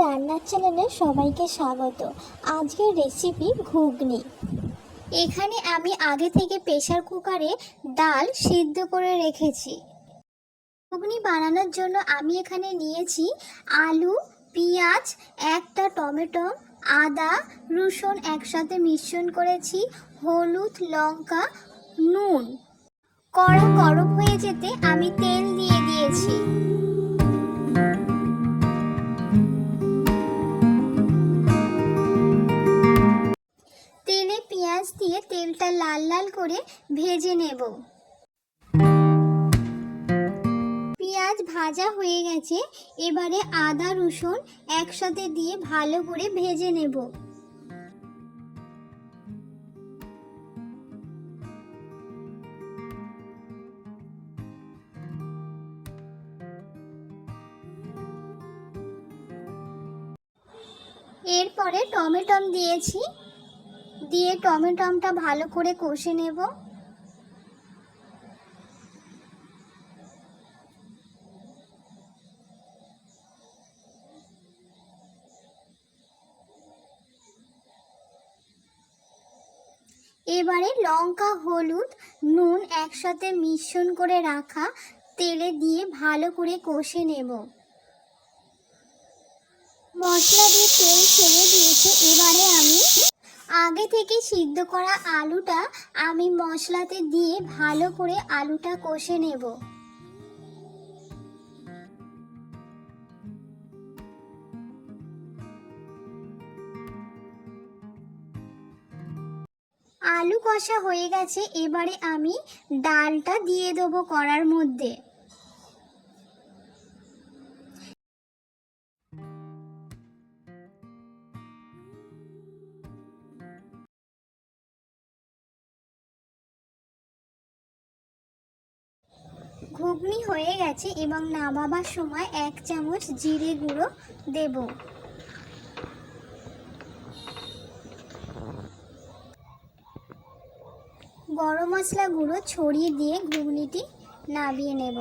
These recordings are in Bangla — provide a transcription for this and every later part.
রান্নার চ্যানেলে সবাইকে স্বাগত। আজকের রেসিপি ঘুগনি। এখানে আমি আগে থেকে প্রেসার কুকারে ডাল সিদ্ধ করে রেখেছি। ঘুগনি বানানোর জন্য আমি এখানে নিয়েছি আলু, পেঁয়াজ, একটা টমেটো, আদা, রসুন একসাথে মিশ্রণ করেছি, হলুদ, লঙ্কা, নুন। কড়া গরম হয়ে যেতে আমি তেল দিয়ে দিয়েছি। তেলে পেঁয়াজ দিয়ে তেলটা লাল লাল করে ভেজে নেব। পেঁয়াজ ভাজা হয়ে গেছে, এবারে আদা রসুন একসাথে দিয়ে ভালো করে ভেজে নেব। এরপরে টমেটো দিয়েছি, দিয়ে টমেটোটা ভালো করে কষে নেব। এবারে লঙ্কা, হলুদ, নুন একসাথে মিশ্রণ করে রাখা তেলে দিয়ে ভালো করে কষে নেব। মশলা দিয়ে তেল ছেড়ে দিয়েছে, এবারে আমি আগে থেকে সিদ্ধ করা আলুটা আমি মশলাতে দিয়ে ভালো করে আলুটা কষে নেব। আলু কষা হয়ে গেছে, এবারে আমি ডালটা দিয়ে দেবো কড়ার মধ্যে। ঘুগনি হয়ে গেছে এবং নামাবার সময় 1 চামচ জিরে গুঁড়ো দেব। গরম মশলা গুঁড়ো ছড়িয়ে দিয়ে ঘুগনিটি নামিয়ে নেব।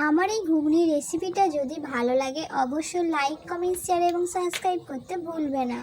আমার এই ঘুগনির রেসিপিটা যদি ভালো লাগে অবশ্যই লাইক, কমেন্ট, শেয়ার এবং সাবস্ক্রাইব করতে ভুলবে না।